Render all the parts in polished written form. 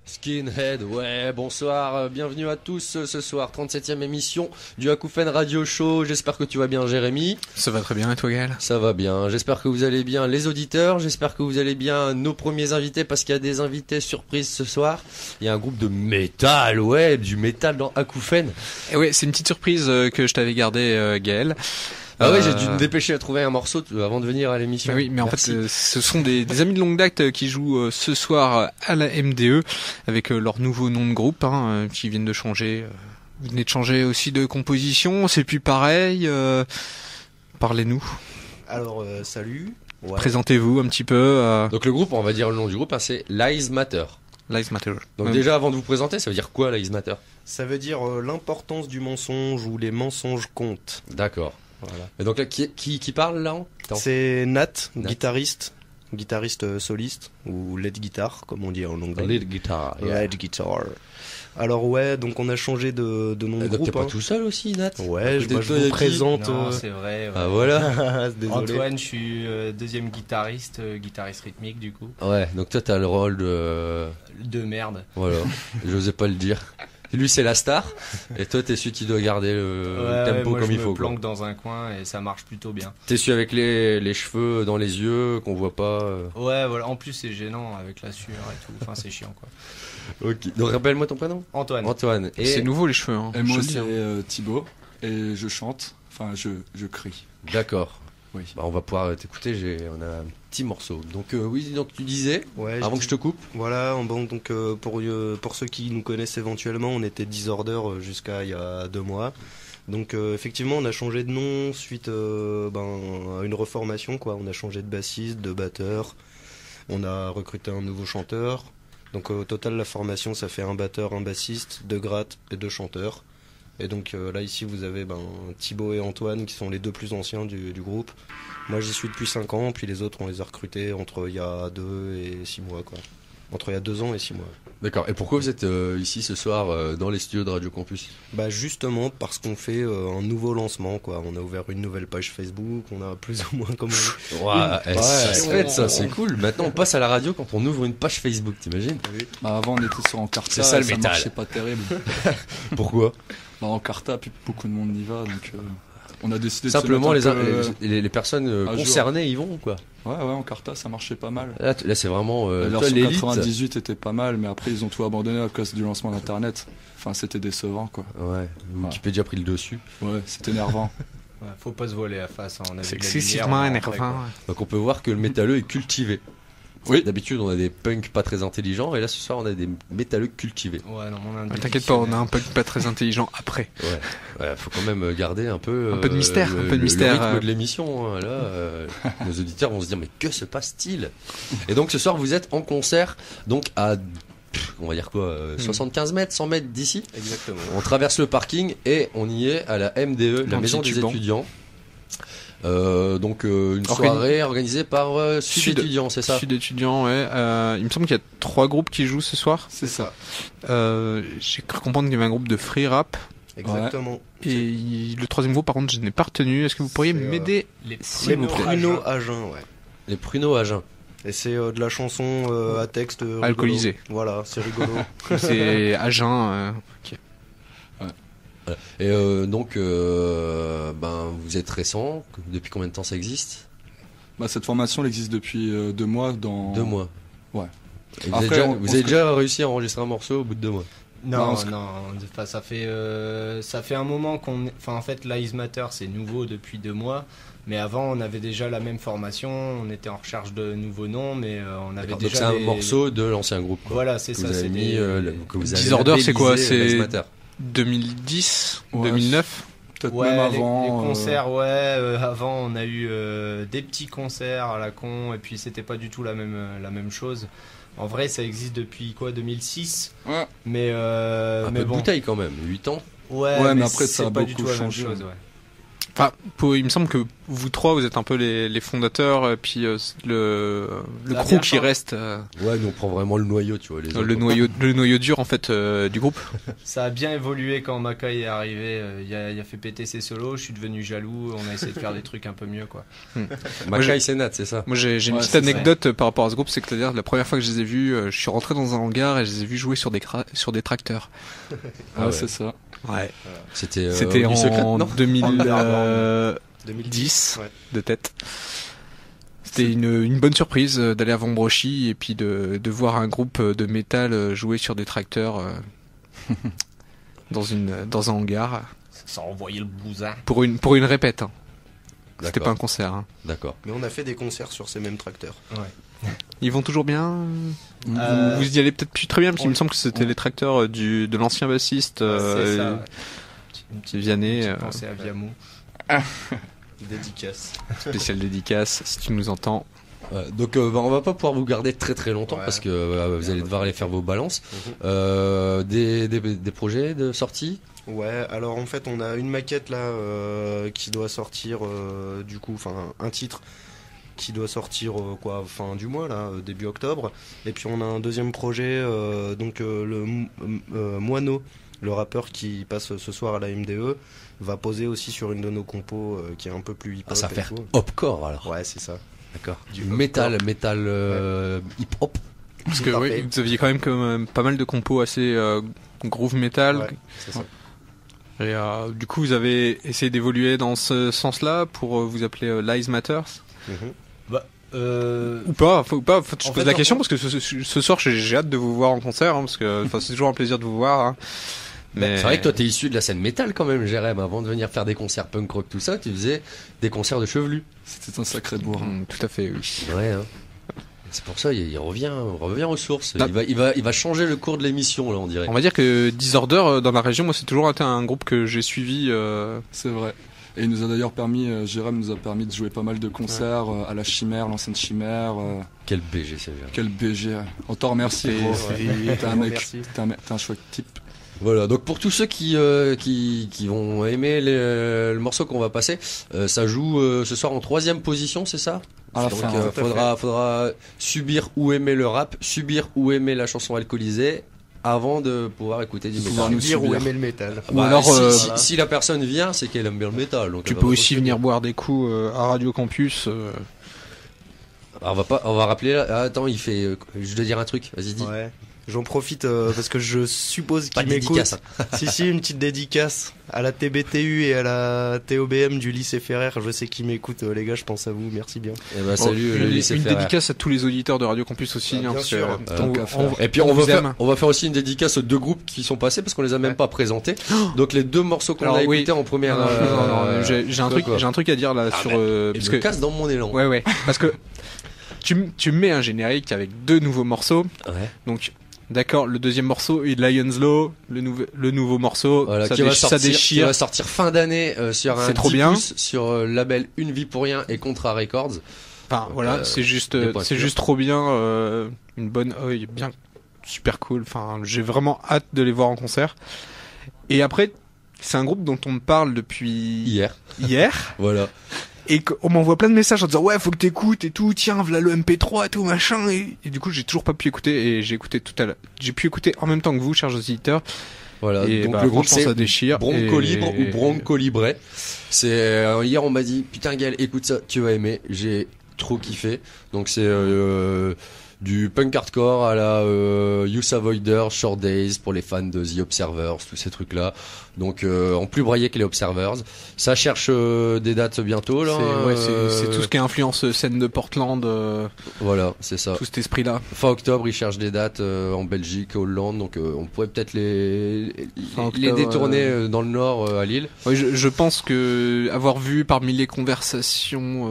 Skinhead, ouais, bonsoir, bienvenue à tous ce soir, 37e émission du Akoufen Radio Show, j'espère que tu vas bien Jérémy. Ça va très bien et toi Gaël? Ça va bien, j'espère que vous allez bien les auditeurs, j'espère que vous allez bien nos premiers invités parce qu'il y a des invités surprises ce soir. Il y a un groupe de métal, ouais, du métal dans Akoufen. Et ouais, c'est une petite surprise que je t'avais gardée Gaël. Ah ouais, j'ai dû me dépêcher à trouver un morceau avant de venir à l'émission. Oui, mais Merci. en fait, ce sont des amis de longue date qui jouent ce soir à la MDE avec leur nouveau nom de groupe, qui viennent de changer. Vous venez de changer aussi de composition, c'est plus pareil. Parlez-nous. Alors, salut. Ouais. Présentez-vous un petit peu. Donc le groupe, on va dire le nom du groupe, c'est Lies Matter. Lies Matter. Donc déjà, avant de vous présenter, ça veut dire quoi Lies Matter? Ça veut dire l'importance du mensonge ou les mensonges comptent. D'accord. Voilà. Et donc là, qui parle là? C'est Nat, guitariste soliste, ou lead guitar, comme on dit en anglais. Lead guitar. Yeah. Lead guitar. Alors ouais, donc on a changé de nom de Donc groupe. t'es pas tout seul aussi, Nat? Ouais, moi je vous présente... Non, c'est vrai. Ouais. Ah voilà. Désolé. Antoine, je suis deuxième guitariste rythmique du coup. Ouais, donc toi t'as le rôle de... De merde. Voilà, j'osais pas le dire. Lui c'est la star, et toi t'es celui qui doit garder le tempo moi, comme il faut. Je me Quoi. planque dans un coin et ça marche plutôt bien. T'es celui avec les cheveux dans les yeux, qu'on voit pas. Ouais, voilà. En plus c'est gênant avec la sueur et tout. Enfin c'est chiant quoi. Ok, donc rappelle-moi ton prénom. Antoine. Antoine. Et C'est nouveau les cheveux. Et moi Je le c'est dis. Thibaut et je chante, enfin je crie. D'accord. Oui. Bah, on va pouvoir t'écouter, on a un petit morceau. Donc oui, donc tu disais, Ouais, avant que je te coupe. Voilà, donc pour ceux qui nous connaissent éventuellement, on était Disorder jusqu'à il y a 2 mois. Donc effectivement, on a changé de nom suite à une reformation, quoi. On a changé de bassiste, de batteur. On a recruté un nouveau chanteur. Donc au total, la formation, ça fait un batteur, un bassiste, 2 grattes et 2 chanteurs. Et donc là ici vous avez Thibaut et Antoine qui sont les 2 plus anciens du groupe. Moi j'y suis depuis 5 ans, puis les autres on les a recrutés entre il y a 2 et 6 mois quoi. Entre il y a 2 ans et 6 mois. D'accord. Et pourquoi vous êtes ici ce soir dans les studios de Radio Campus? Bah justement parce qu'on fait un nouveau lancement quoi. On a ouvert une nouvelle page Facebook, on a plus ou moins comme Ça se fait ça, c'est cool. Maintenant on passe à la radio quand on ouvre une page Facebook, t'imagines? Bah, avant on était sur Encarta, C'est ça, le métal. marchait pas terrible. Pourquoi? Bah, Encarta, plus beaucoup de monde n'y va, donc on a décidé Simplement de se mettre les personnes à jour. concernées y vont quoi. Ouais, Encarta ça marchait pas mal. Là c'est vraiment La toi, version l'élite. 98 était pas mal, mais après ils ont tout abandonné à cause du lancement d'internet. Enfin c'était décevant quoi. Ouais, Wikipédia a pris le dessus. Ouais, c'était énervant. Ouais, faut pas se voiler la face. On a C'est vu de la excessivement lumière, on énervant. rentrait, Donc on peut voir que le métalleux est cultivé. Oui. D'habitude on a des punks pas très intelligents et là ce soir on a des métalleux cultivés. quoi. Ouais, non, on a un T'inquiète pas, on a un peu pas très intelligent après. Ouais, faut quand même garder un peu Un peu de mystère, un peu de mystère, le rythme de l'émission. Hein. Là, nos auditeurs vont se dire mais que se passe-t-il? Et donc ce soir vous êtes en concert donc à on va dire quoi 75 mètres, 100 mètres d'ici. Exactement. On traverse le parking et on y est à la MDE, la maison des Anti-Tuban. étudiants. Donc une soirée organisée par Sud étudiants, c'est ça? Sud étudiants, ouais. Il me semble qu'il y a 3 groupes qui jouent ce soir. C'est ça. J'ai cru comprendre qu'il y avait un groupe de free rap. Exactement. Et le 3e groupe, par contre, je n'ai pas retenu. Est-ce que vous pourriez C'est, m'aider Les s'il vous plaît? Pruno à jeun, ouais. Les pruneaux à jeun. Et c'est de la chanson à texte rigolo. Alcoolisé. Voilà, c'est rigolo. C'est Agen. Ok. Et donc vous êtes récent. Depuis combien de temps ça existe? Bah, cette formation elle existe depuis 2 mois 2 mois. Ouais. Et Après, vous avez déjà réussi à enregistrer un morceau au bout de 2 mois? Non, Non, non, enfin, ça fait un moment qu'on... Enfin, en fait, Lies Matter, c'est nouveau depuis 2 mois. Mais avant, on avait déjà la même formation. On était en recherche de nouveaux noms, mais on avait Donc déjà c'est un des... morceau de l'ancien groupe. Quoi. Voilà, c'est Que ça. vous avez C'est mis, que vous avez Disorder, c'est quoi? labellisé C'est Lies Matter. 2010, Ouais, 2009. Peut-être Ouais, même les avant. concerts, avant on a eu des petits concerts à la con, et puis c'était pas du tout la même chose. En vrai, ça existe depuis 2006, Ouais. mais Un mais peu de bon. bouteille quand même, 8 ans. Ouais, Ouais, mais après, ça c'est a pas du beaucoup tout la même changé. chose, ouais. Enfin, il me semble que vous trois, vous êtes un peu les fondateurs, puis le Ça a crew bien qui changé. reste, Ouais, nous on prend vraiment le noyau, tu vois. Les autres, le noyau dur en fait du groupe. Ça a bien évolué quand Makai est arrivé. Il a fait péter ses solos. Je suis devenu jaloux. On a essayé de faire des trucs un peu mieux, quoi. Makai Senat, c'est ça. Moi, j'ai une Ouais, petite c'est anecdote par rapport à ce groupe, c'est que c'est-à-dire la première fois que je les ai vus, je suis rentré dans un hangar et je les ai vus jouer sur des tracteurs. Ah ouais. c'est ça. Ouais. C'était C'était Odyssey Secret, en non 2010 2010. Ouais. de tête. C'était une bonne surprise d'aller à Vambrochy et puis de voir un groupe de métal jouer sur des tracteurs dans un hangar Ça envoyait le bousin. pour une répète. Hein. C'était D'accord. pas un concert. Hein. D'accord. Mais on a fait des concerts sur ces mêmes tracteurs. Ils vont toujours bien. Euh, Vous y allez peut-être plus très bien parce qu'il on- me semble que c'était les tracteurs de l'ancien bassiste C'est ça. Ouais. Une petite Vianney, pensée à Viamou. Dédicace. spécial dédicace si tu nous entends. Donc on va pas pouvoir vous garder très très longtemps Ouais. parce que vous allez devoir aller faire vos balances. Mhm. Des projets de sortie. Ouais, alors en fait on a une maquette là qui doit sortir du coup, enfin un titre qui doit sortir fin du mois là, début octobre. Et puis on a un deuxième projet, Moineau, le rappeur qui passe ce soir à la MDE, va poser aussi sur une de nos compos qui est un peu plus hip-hop. Ah, ça va et faire tout. hopcore alors. Ouais, c'est ça. D'accord. Du Métal hip hop. Parce que Parfait. vous aviez quand même pas mal de compos assez groove metal. Ouais, c'est ça. Et du coup, vous avez essayé d'évoluer dans ce sens-là pour vous appeler Lies Matters Mhm. ou pas? Faut je En pose fait, la non. question parce que ce soir, j'ai hâte de vous voir en concert, hein, parce que c'est toujours un plaisir de vous voir. Hein. Mais C'est vrai que toi t'es issu de la scène métal quand même, Jérém. Avant de venir faire des concerts punk rock tout ça, tu faisais des concerts de chevelus. C'était un sacré bourrin. Tout à fait, oui. Ouais. Hein. C'est pour ça il revient aux sources. Ah. Il va changer le cours de l'émission là, on dirait. On va dire que Disorder dans la région, moi, c'est toujours été un groupe que j'ai suivi. C'est vrai. Et il nous a d'ailleurs permis, Jérém nous a permis de jouer pas mal de concerts à la Chimère, l'ancienne Chimère. Quel BG c'est Jérém. Quel BG. On t'en remercie, C'est- gros. Ouais. T'es un mec, Merci. t'es un chouette type. Voilà, donc pour tous ceux qui vont aimer le morceau qu'on va passer, ça joue ce soir en 3e position, c'est ça? À la Donc fin. tout à faudra subir ou aimer le rap, subir ou aimer la chanson alcoolisée avant de pouvoir écouter du Pouvoir métal. nous Dire ou subir. aimer le métal. Ou alors, si la personne vient, c'est qu'elle aime bien le métal. Donc Tu elle peux va aussi pas venir boire des coups à Radio Campus. Alors, on va rappeler là. Ah, attends, je dois dire un truc. Vas-y, dis. Ouais. J'en profite parce que je suppose Pas qu'il de m'écoute. dédicace. Hein. Si, une petite dédicace à la TBTU et à la TOBM du lycée Ferrer. Je sais qu'ils m'écoutent, les gars, je pense à vous, merci bien. Eh ben, salut, le lycée une Ferrer. dédicace à tous les auditeurs de Radio Campus aussi. Bien parce sûr. que, Tant qu'à faire. Et puis on vous aime. va faire aussi une dédicace aux 2 groupes qui sont passés parce qu'on les a même pas présentés. Donc les 2 morceaux qu'on Alors, a oui. écoutés en première. Non, j'ai un truc à dire là sur Et parce je que me casse dans mon élan. ouais parce que tu mets un générique avec 2 nouveaux morceaux. Ouais. Donc d'accord, le deuxième morceau est Lions Law, le nouveau morceau, Voilà, ça, qui va ça sortir, qui déchire. va sortir fin d'année sur un C'est trop 10 bien. pouces sur le label Une Vie pour Rien et Contra Records. Enfin voilà, c'est des juste pointures. trop bien, une bonne bien super cool. Enfin, j'ai vraiment hâte de les voir en concert. Et après, c'est un groupe dont on me parle depuis Hier. Voilà. et qu'on m'envoie plein de messages en disant ouais, faut que t'écoutes et tout, tiens, voilà le MP3 et tout machin et du coup, j'ai toujours pas pu écouter et j'ai pu écouter en même temps que vous, chers auditeurs. Voilà. Et Donc bah, le groupe franchement, ça c'est déchire. Bronco Et- Libre ou Bronco Libre. C'est hier on m'a dit putain Gaël, écoute ça, tu vas aimer. J'ai trop kiffé. Donc c'est du punk hardcore à la Youth Avoider, Short Days pour les fans de The Observers, tous ces trucs là. Donc en plus braillé que les Observers. Ça cherche des dates bientôt là. C'est tout ce qui est influence scène de Portland, Voilà, c'est ça. tout cet esprit-là. Fin octobre, ils cherchent des dates en Belgique, Hollande, donc on pourrait peut-être les Octobre, détourner dans le nord à Lille. Ouais, je pense que avoir vu parmi les conversations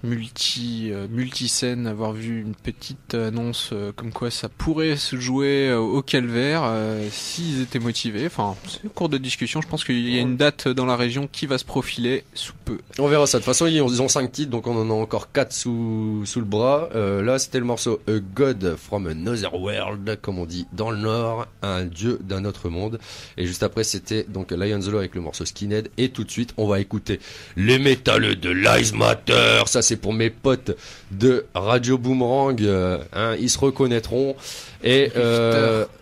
multi-scène, avoir vu une petite annonce comme quoi ça pourrait se jouer au Calvaire s'ils étaient motivés. Enfin, c'est une cours de discussion. Je pense qu'il y a une date dans la région qui va se profiler sous peu. On verra ça. De toute façon, ils ont 5 titres, donc on en a encore 4 sous le bras. Là, c'était le morceau A God from Another World, comme on dit dans le Nord, un dieu d'un autre monde. Et juste après, c'était donc Lion the Law avec le morceau Skinhead. Et tout de suite, on va écouter les métalleux de Lies Matter. Ça, c'est pour mes potes de Radio Boomerang. Ils se reconnaîtront. Et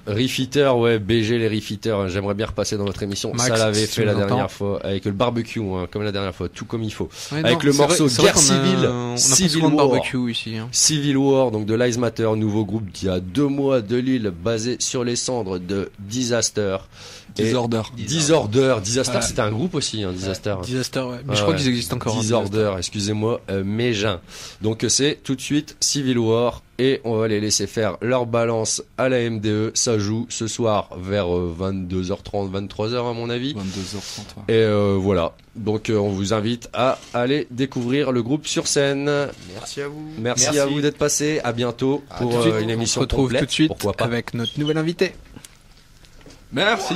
Riff-Eater, ouais, BG les Riff-Eater, j'aimerais bien repasser dans notre émission. Max, ça l'avait si fait tu la m'entends. dernière fois avec le barbecue, comme la dernière fois, tout comme il faut. Ouais, avec non, le c'est morceau vrai- c'est vrai Guerre qu'on a- Civile, on a pas Civil souvent de War. barbecue ici. Hein. Civil War, donc de Lies Matter, nouveau groupe d'il y a 2 mois de Lille, basé sur les cendres de Disaster. Disorder. Disaster, Ouais. c'était un groupe aussi, Disaster. Disaster, ouais. Mais Ouais, je crois ouais. qu'ils existent encore. hein, Disorder, excusez-moi, Mégin. Donc c'est tout de suite Civil War et on va les laisser faire leur balance à la MDE. Ça joue ce soir vers 22h30, 23h à mon avis. 22h30. Ouais. Et voilà. Donc on vous invite à aller découvrir le groupe sur scène. Merci à vous. Merci à vous d'être passés. À bientôt pour Tout de suite, une on émission se retrouve complète. tout de suite Pourquoi pas. avec notre nouvel invité. Merci.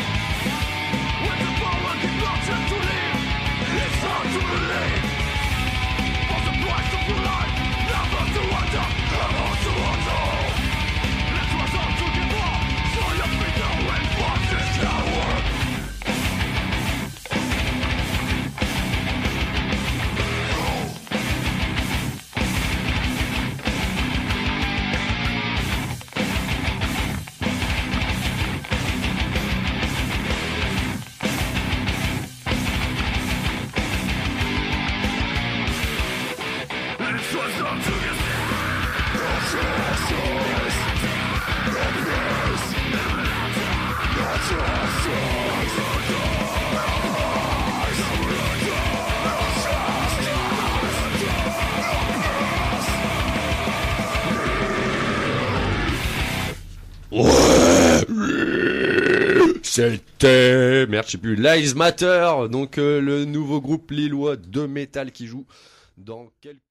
When the power can not to live, it's hard to believe. C'était, merde, je sais plus, Lives Matter, donc le nouveau groupe lillois de métal qui joue dans quelques